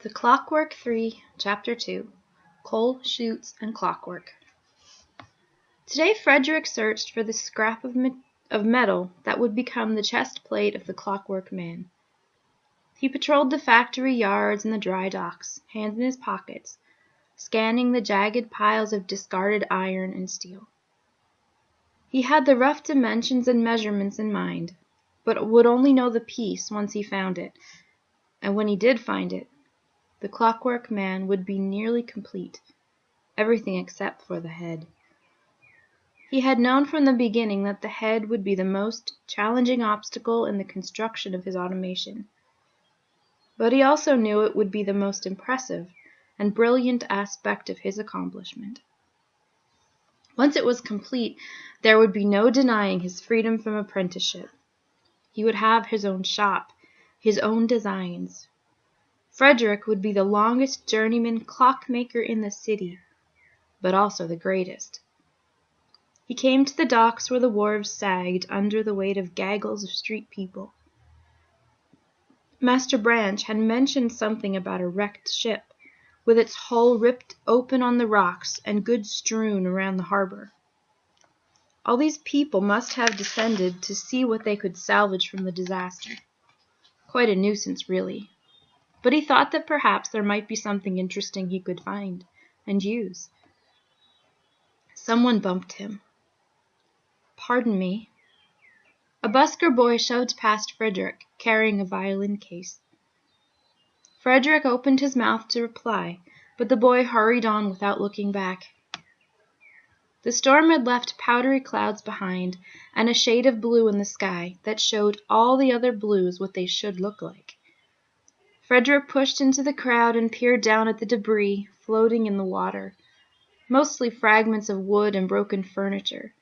The Clockwork Three, Chapter 2, Coal, Shoots, and Clockwork. Today Frederick searched for the scrap of metal that would become the chest plate of the Clockwork Man. He patrolled the factory yards and the dry docks, hands in his pockets, scanning the jagged piles of discarded iron and steel. He had the rough dimensions and measurements in mind, but would only know the piece once he found it, and when he did find it, the Clockwork Man would be nearly complete, everything except for the head. He had known from the beginning that the head would be the most challenging obstacle in the construction of his automation, but he also knew it would be the most impressive and brilliant aspect of his accomplishment. Once it was complete, there would be no denying his freedom from apprenticeship. He would have his own shop, his own designs. Frederick would be the longest journeyman clockmaker in the city, but also the greatest. He came to the docks where the wharves sagged under the weight of gaggles of street people. Master Branch had mentioned something about a wrecked ship, with its hull ripped open on the rocks and goods strewn around the harbor. All these people must have descended to see what they could salvage from the disaster. Quite a nuisance, really. But he thought that perhaps there might be something interesting he could find and use. Someone bumped him. "Pardon me." A busker boy shoved past Frederick, carrying a violin case. Frederick opened his mouth to reply, but the boy hurried on without looking back. The storm had left powdery clouds behind, and a shade of blue in the sky that showed all the other blues what they should look like. Frederick pushed into the crowd and peered down at the debris floating in the water, mostly fragments of wood and broken furniture,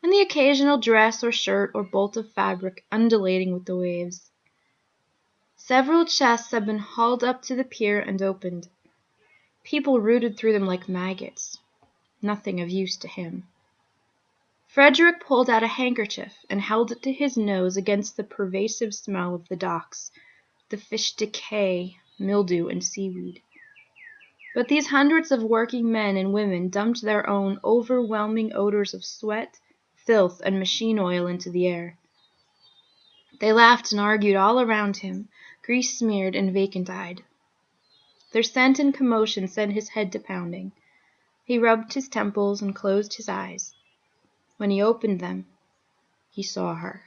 and the occasional dress or shirt or bolt of fabric undulating with the waves. Several chests had been hauled up to the pier and opened. People rooted through them like maggots. Nothing of use to him. Frederick pulled out a handkerchief and held it to his nose against the pervasive smell of the docks, the fish decay, mildew, and seaweed. But these hundreds of working men and women dumped their own overwhelming odors of sweat, filth, and machine oil into the air. They laughed and argued all around him, grease-smeared and vacant-eyed. Their scent and commotion sent his head to pounding. He rubbed his temples and closed his eyes. When he opened them, he saw her.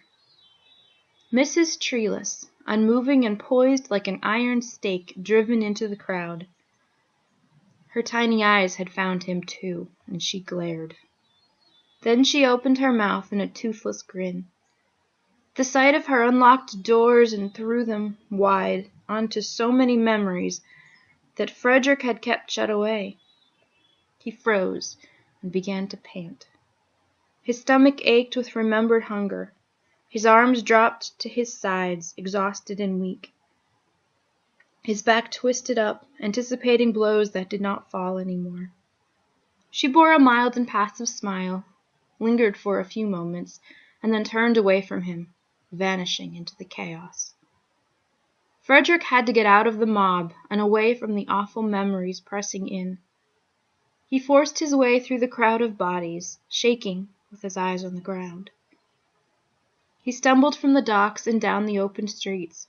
Mrs. Treeless, unmoving and poised like an iron stake driven into the crowd. Her tiny eyes had found him too, and she glared. Then she opened her mouth in a toothless grin. The sight of her unlocked doors and threw them wide onto so many memories that Frederick had kept shut away. He froze and began to pant. His stomach ached with remembered hunger. His arms dropped to his sides, exhausted and weak. His back twisted up, anticipating blows that did not fall any more. She bore a mild and passive smile, lingered for a few moments, and then turned away from him, vanishing into the chaos. Frederick had to get out of the mob and away from the awful memories pressing in. He forced his way through the crowd of bodies, shaking with his eyes on the ground. He stumbled from the docks and down the open streets,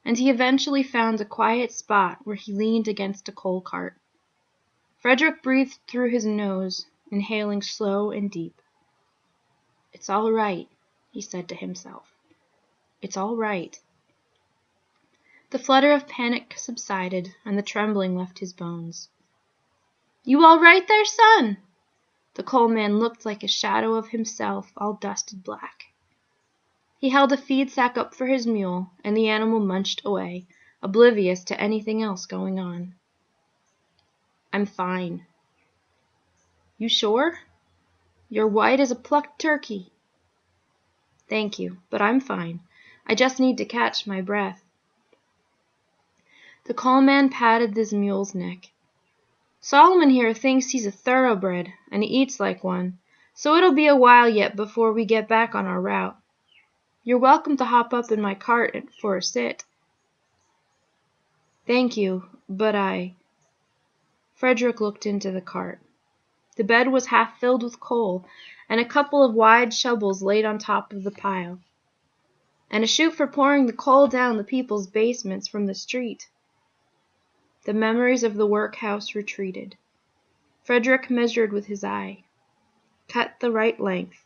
and he eventually found a quiet spot where he leaned against a coal cart. Frederick breathed through his nose, inhaling slow and deep. "It's all right," he said to himself. "It's all right." The flutter of panic subsided, and the trembling left his bones. "You all right there, son?" The coal man looked like a shadow of himself, all dusted black. He held a feed sack up for his mule, and the animal munched away, oblivious to anything else going on. "I'm fine." "You sure? You're white as a plucked turkey." "Thank you, but I'm fine. I just need to catch my breath." The coal man patted his mule's neck. "Solomon here thinks he's a thoroughbred, and he eats like one, so it'll be a while yet before we get back on our route. You're welcome to hop up in my cart for a sit." Thank you, but Frederick looked into the cart. The bed was half filled with coal, and a couple of wide shovels laid on top of the pile, and a chute for pouring the coal down the people's basements from the street. The memories of the workhouse retreated. Frederick measured with his eye. Cut the right length.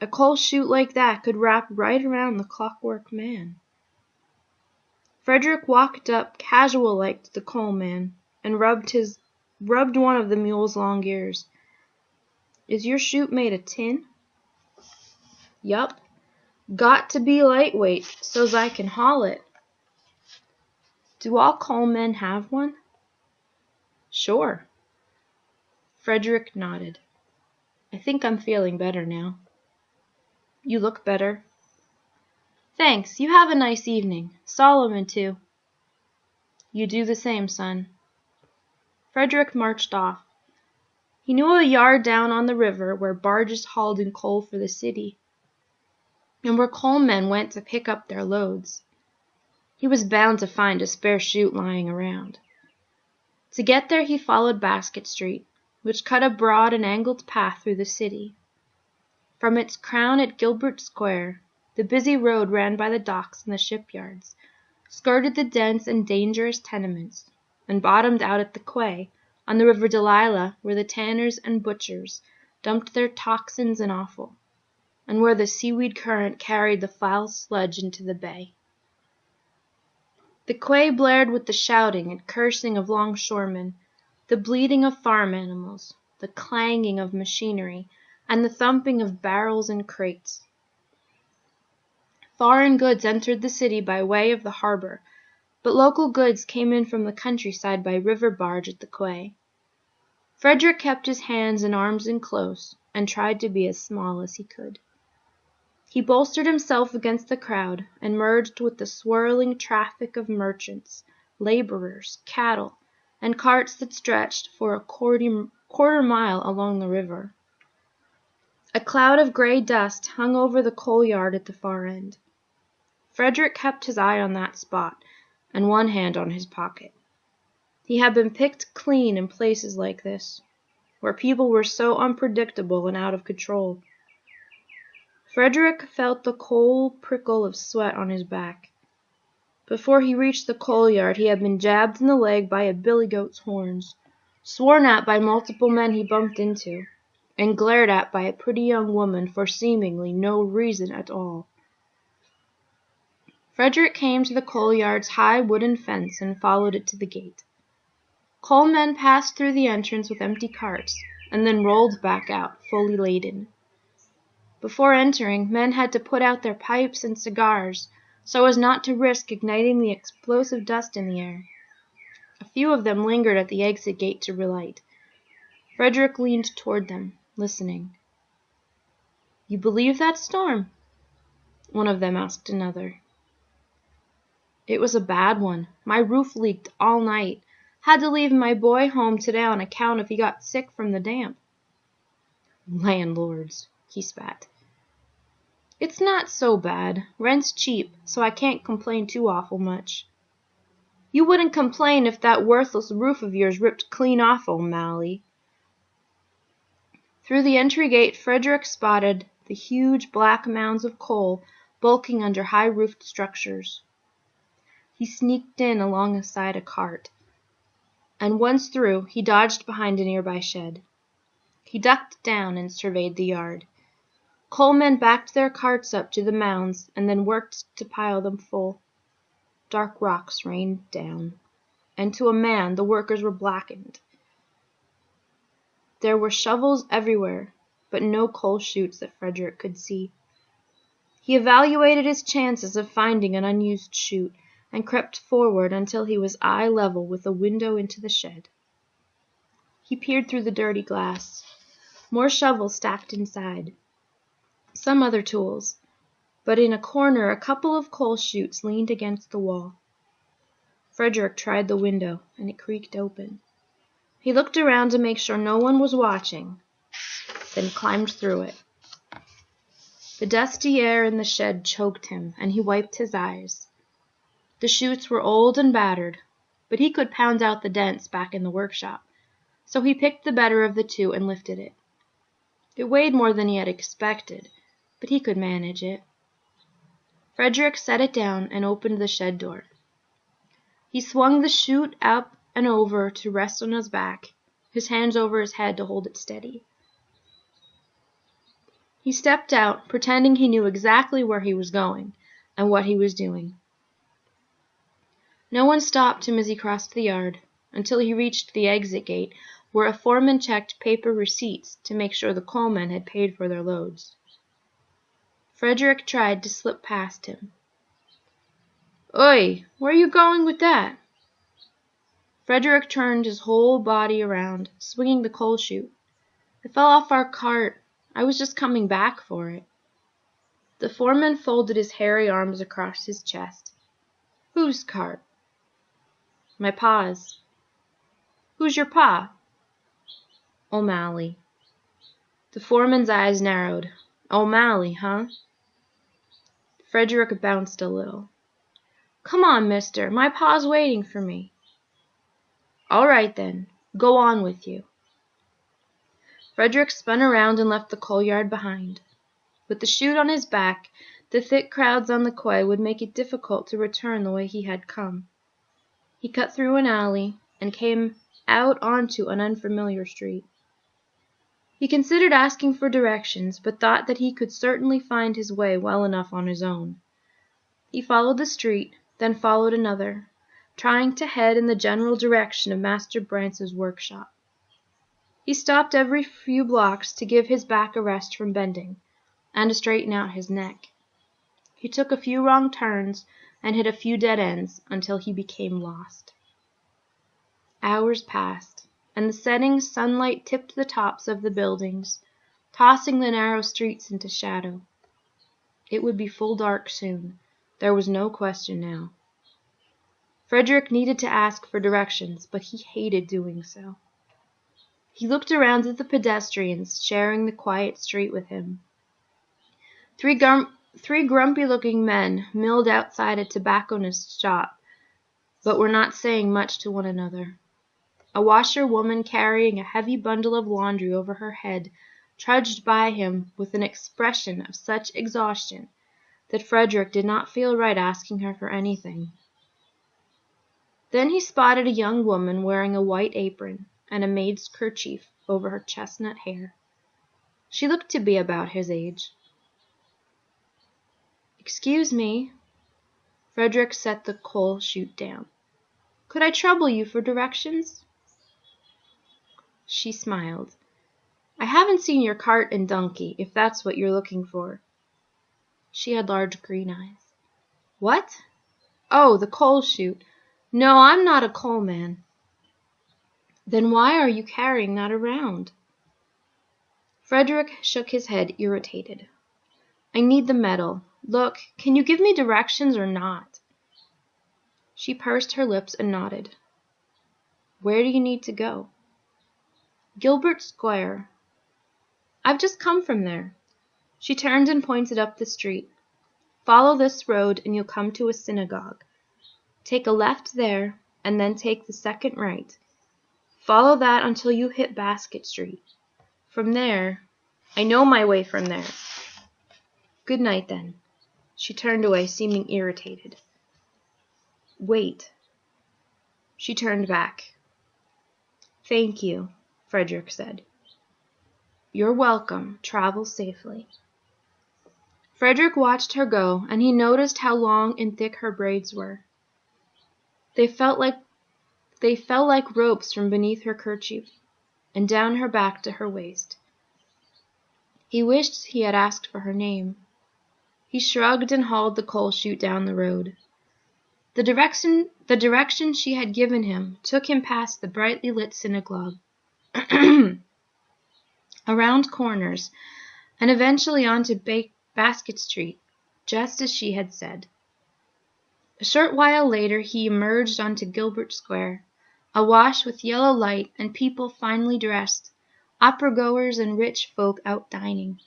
A coal chute like that could wrap right around the Clockwork Man. Frederick walked up casual-like to the coal man and rubbed one of the mule's long ears. Is your chute made of tin? Yup. Got to be lightweight, so's I can haul it. Do all coal men have one? Sure. Frederick nodded. I think I'm feeling better now. You look better. Thanks. You have a nice evening. Solomon, too. You do the same, son. Frederick marched off. He knew a yard down on the river where barges hauled in coal for the city, and where coal men went to pick up their loads. He was bound to find a spare chute lying around. To get there he followed Basket Street, which cut a broad and angled path through the city. From its crown at Gilbert Square, the busy road ran by the docks and the shipyards, skirted the dense and dangerous tenements, and bottomed out at the quay, on the River Delilah, where the tanners and butchers dumped their toxins and offal, and where the seaweed current carried the foul sludge into the bay. The quay blared with the shouting and cursing of longshoremen, the bleating of farm animals, the clanging of machinery, and the thumping of barrels and crates. Foreign goods entered the city by way of the harbor, but local goods came in from the countryside by river barge at the quay. Frederick kept his hands and arms in close, and tried to be as small as he could. He bolstered himself against the crowd, and merged with the swirling traffic of merchants, laborers, cattle, and carts that stretched for a quarter mile along the river. A cloud of gray dust hung over the coal yard at the far end. Frederick kept his eye on that spot, and one hand on his pocket. He had been picked clean in places like this, where people were so unpredictable and out of control. Frederick felt the cold prickle of sweat on his back. Before he reached the coal yard he had been jabbed in the leg by a billy goat's horns, sworn at by multiple men he bumped into, and glared at by a pretty young woman for seemingly no reason at all. Frederick came to the coal yard's high wooden fence and followed it to the gate. Coal men passed through the entrance with empty carts, and then rolled back out, fully laden. Before entering, men had to put out their pipes and cigars, so as not to risk igniting the explosive dust in the air. A few of them lingered at the exit gate to relight. Frederick leaned toward them, listening. "You believe that storm?" one of them asked another. "It was a bad one. My roof leaked all night. Had to leave my boy home today on account if he got sick from the damp." "Landlords," he spat. "It's not so bad. Rent's cheap, so I can't complain too awful much." "You wouldn't complain if that worthless roof of yours ripped clean off, O'Malley." Through the entry gate Frederick spotted the huge black mounds of coal bulking under high-roofed structures. He sneaked in alongside a cart, and once through, he dodged behind a nearby shed. He ducked down and surveyed the yard. Coalmen backed their carts up to the mounds and then worked to pile them full. Dark rocks rained down, and to a man the workers were blackened. There were shovels everywhere, but no coal chutes that Frederick could see. He evaluated his chances of finding an unused chute, and crept forward until he was eye level with the window into the shed. He peered through the dirty glass. More shovels stacked inside. Some other tools, but in a corner a couple of coal chutes leaned against the wall. Frederick tried the window, and it creaked open. He looked around to make sure no one was watching, then climbed through it. The dusty air in the shed choked him, and he wiped his eyes. The chutes were old and battered, but he could pound out the dents back in the workshop, so he picked the better of the two and lifted it. It weighed more than he had expected, but he could manage it. Frederick set it down and opened the shed door. He swung the chute up and over to rest on his back, his hands over his head to hold it steady. He stepped out, pretending he knew exactly where he was going and what he was doing. No one stopped him as he crossed the yard, until he reached the exit gate, where a foreman checked paper receipts to make sure the coalmen had paid for their loads. Frederick tried to slip past him. "Oi, where are you going with that?" Frederick turned his whole body around, swinging the coal chute. "It fell off our cart. I was just coming back for it." The foreman folded his hairy arms across his chest. "Whose cart?" "My pa's." "Who's your pa?" "O'Malley." The foreman's eyes narrowed. "O'Malley, huh?" Frederick bounced a little. "Come on, mister. My pa's waiting for me." "All right, then. Go on with you." Frederick spun around and left the coal yard behind. With the chute on his back, the thick crowds on the quay would make it difficult to return the way he had come. He cut through an alley and came out onto an unfamiliar street. He considered asking for directions, but thought that he could certainly find his way well enough on his own. He followed the street, then followed another, trying to head in the general direction of Master Brance's workshop. He stopped every few blocks to give his back a rest from bending, and to straighten out his neck. He took a few wrong turns and hit a few dead ends until he became lost. Hours passed, and the setting sunlight tipped the tops of the buildings, tossing the narrow streets into shadow. It would be full dark soon. There was no question now. Frederick needed to ask for directions, but he hated doing so. He looked around at the pedestrians sharing the quiet street with him. Three grumpy-looking men milled outside a tobacconist's shop, but were not saying much to one another. A washerwoman carrying a heavy bundle of laundry over her head trudged by him with an expression of such exhaustion that Frederick did not feel right asking her for anything. Then he spotted a young woman wearing a white apron and a maid's kerchief over her chestnut hair. She looked to be about his age. "Excuse me." Frederick set the coal chute down. "Could I trouble you for directions?" She smiled. "I haven't seen your cart and donkey, if that's what you're looking for." She had large green eyes. "What? Oh, the coal chute. No, I'm not a coalman." "Then why are you carrying that around?" Frederick shook his head, irritated. "I need the metal. Look, can you give me directions or not?" She pursed her lips and nodded. "Where do you need to go?" "Gilbert Square." "I've just come from there." She turned and pointed up the street. "Follow this road and you'll come to a synagogue. Take a left there, and then take the second right. Follow that until you hit Basket Street. From there, I know my way from there." "Good night, then." She turned away, seeming irritated. "Wait." She turned back. "Thank you," Frederick said. "You're welcome. Travel safely." Frederick watched her go, and he noticed how long and thick her braids were. They fell like ropes from beneath her kerchief, and down her back to her waist. He wished he had asked for her name. He shrugged and hauled the coal chute down the road. The direction she had given him took him past the brightly lit synagogue, around corners, and eventually onto Basket Street, just as she had said. A short while later he emerged onto Gilbert Square, awash with yellow light and people finely dressed, opera-goers and rich folk out dining.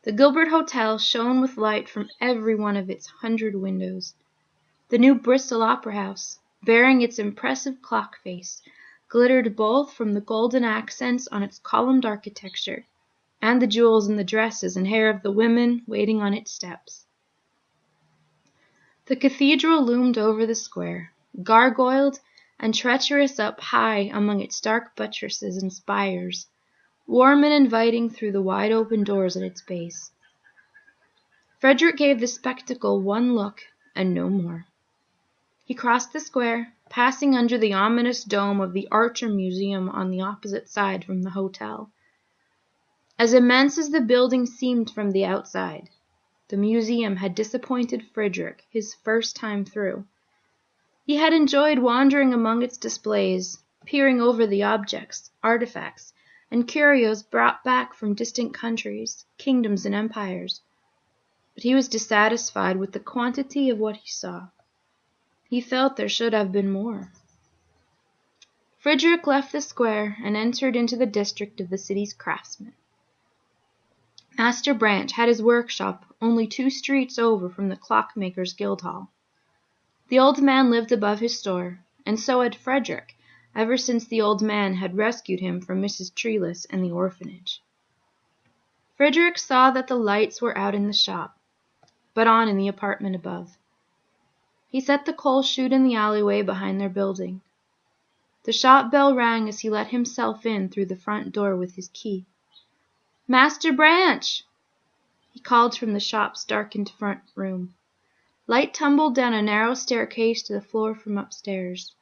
The Gilbert Hotel shone with light from every one of its 100 windows. The new Bristol Opera House, bearing its impressive clock face, glittered both from the golden accents on its columned architecture and the jewels in the dresses and hair of the women waiting on its steps. The cathedral loomed over the square, gargoyled and treacherous up high among its dark buttresses and spires, warm and inviting through the wide-open doors at its base. Frederick gave the spectacle one look and no more. He crossed the square, passing under the ominous dome of the Archer Museum on the opposite side from the hotel. As immense as the building seemed from the outside, the museum had disappointed Frederick his first time through. He had enjoyed wandering among its displays, peering over the objects, artifacts, and curios brought back from distant countries, kingdoms, and empires. But he was dissatisfied with the quantity of what he saw. He felt there should have been more. Frederick left the square and entered into the district of the city's craftsmen. Master Branch had his workshop only 2 streets over from the clockmaker's guild hall. The old man lived above his store, and so had Frederick, ever since the old man had rescued him from Mrs. Treeless and the orphanage. Frederick saw that the lights were out in the shop, but on in the apartment above. He set the coal chute in the alleyway behind their building. The shop bell rang as he let himself in through the front door with his key. "Master Branch!" he called from the shop's darkened front room. Light tumbled down a narrow staircase to the floor from upstairs.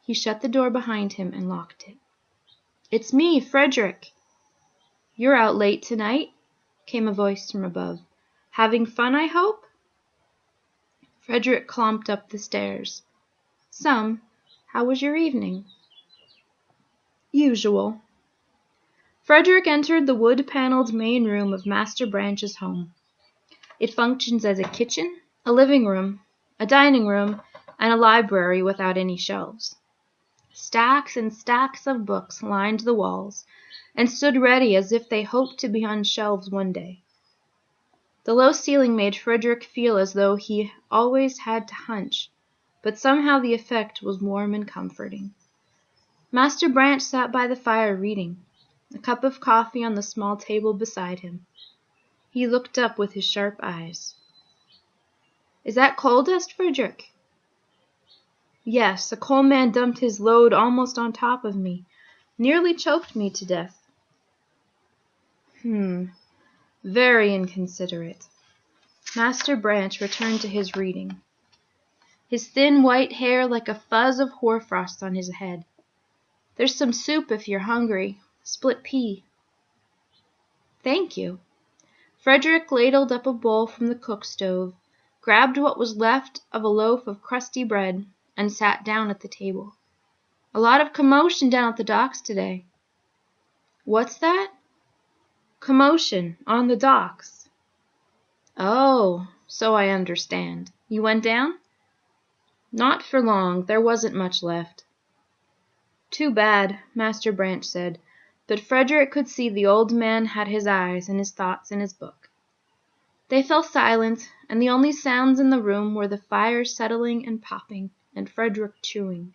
He shut the door behind him and locked it. "It's me, Frederick." "You're out late tonight," came a voice from above. "Having fun, I hope?" Frederick clomped up the stairs. "Some. How was your evening?" "Usual." Frederick entered the wood-paneled main room of Master Branch's home. It functions as a kitchen, a living room, a dining room, and a library without any shelves. Stacks and stacks of books lined the walls and stood ready as if they hoped to be on shelves one day. The low ceiling made Frederick feel as though he always had to hunch, but somehow the effect was warm and comforting. Master Branch sat by the fire reading, a cup of coffee on the small table beside him. He looked up with his sharp eyes. "Is that coal dust, Frederick?" "Yes, a coal man dumped his load almost on top of me. Nearly choked me to death." Very inconsiderate." Master Branch returned to his reading, his thin white hair like a fuzz of hoarfrost on his head. "There's some soup if you're hungry. Split pea." "Thank you." Frederick ladled up a bowl from the cook stove, grabbed what was left of a loaf of crusty bread, and sat down at the table. "A lot of commotion down at the docks today." "What's that?" "Commotion on the docks." "Oh, so I understand. You went down?" "Not for long. There wasn't much left." "Too bad," Master Branch said, but Frederick could see the old man had his eyes and his thoughts in his book. They fell silent, and the only sounds in the room were the fire settling and popping, and Frederick chewing.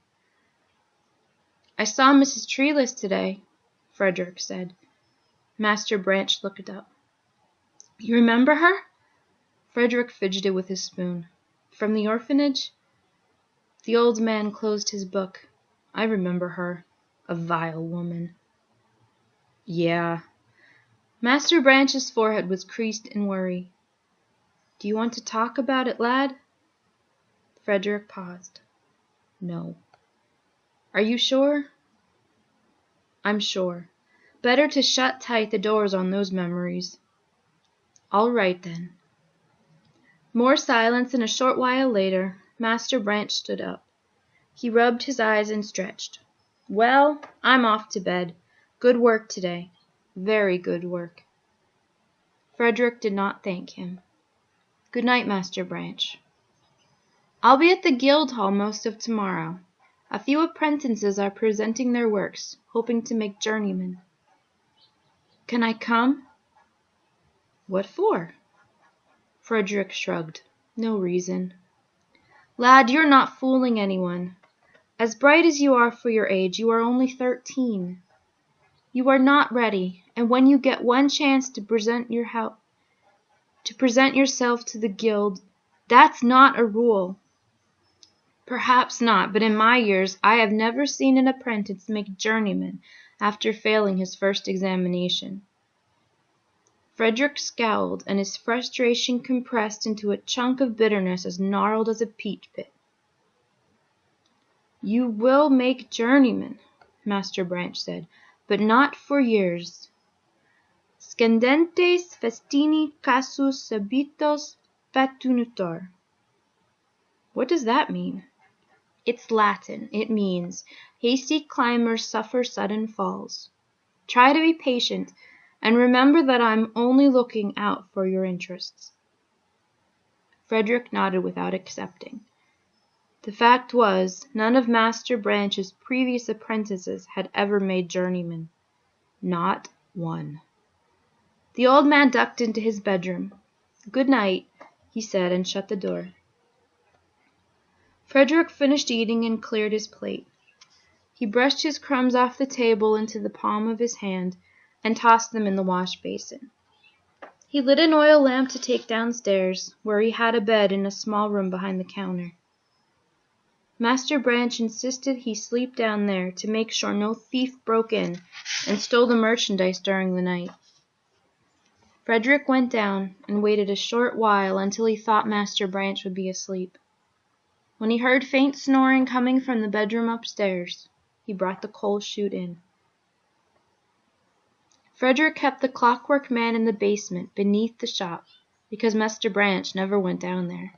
"I saw Mrs. Treeless today," Frederick said. Master Branch looked up. "You remember her?" Frederick fidgeted with his spoon. "From the orphanage?" The old man closed his book. "I remember her. A vile woman." "Yeah." Master Branch's forehead was creased in worry. "Do you want to talk about it, lad?" Frederick paused. "No." "Are you sure?" "I'm sure. Better to shut tight the doors on those memories." "All right, then." More silence, and a short while later, Master Branch stood up. He rubbed his eyes and stretched. "Well, I'm off to bed. Good work today. Very good work." Frederick did not thank him. "Good night, Master Branch." "I'll be at the guild hall most of tomorrow. A few apprentices are presenting their works, hoping to make journeymen." "Can I come?" "What for?" Frederick shrugged. "No reason." "Lad, you're not fooling anyone. As bright as you are for your age, you are only 13. You are not ready, and when you get one chance to present yourself to the guild, that's not a rule. Perhaps not, but in my years I have never seen an apprentice make journeyman after failing his first examination. Frederick scowled, and his frustration compressed into a chunk of bitterness as gnarled as a peach pit. You will make journeyman, Master Branch said, but not for years. Scendentes festini casus subitos fatunutor. What does that mean? It's Latin. It means, hasty climbers suffer sudden falls. Try to be patient, and remember that I'm only looking out for your interests. Frederick nodded without accepting. The fact was, none of Master Branch's previous apprentices had ever made journeymen. Not one. The old man ducked into his bedroom. "Good night," he said, and shut the door. Frederick finished eating and cleared his plate. He brushed his crumbs off the table into the palm of his hand and tossed them in the wash basin. He lit an oil lamp to take downstairs, where he had a bed in a small room behind the counter. Master Branch insisted he sleep down there to make sure no thief broke in and stole the merchandise during the night. Frederick went down and waited a short while until he thought Master Branch would be asleep. When he heard faint snoring coming from the bedroom upstairs, he brought the coal chute in. Frederick kept the Clockwork Man in the basement beneath the shop, because Master Branch never went down there.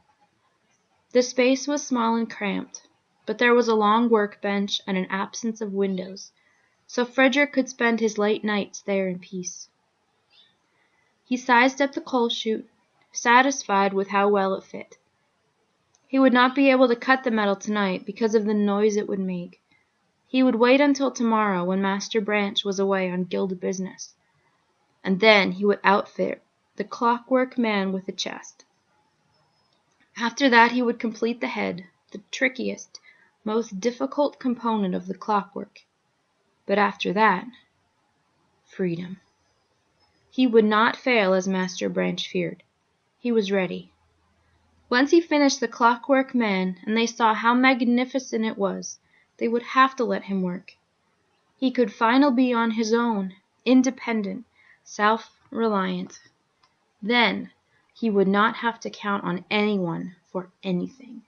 The space was small and cramped, but there was a long workbench and an absence of windows, so Frederick could spend his late nights there in peace. He sized up the coal chute, satisfied with how well it fit. He would not be able to cut the metal tonight because of the noise it would make. He would wait until tomorrow when Master Branch was away on guild business, and then he would outfit the Clockwork Man with a chest. After that he would complete the head, the trickiest, most difficult component of the clockwork. But after that, freedom. He would not fail as Master Branch feared. He was ready. Once he finished the Clockwork Man, and they saw how magnificent it was, they would have to let him work. He could finally be on his own, independent, self-reliant. Then he would not have to count on anyone for anything.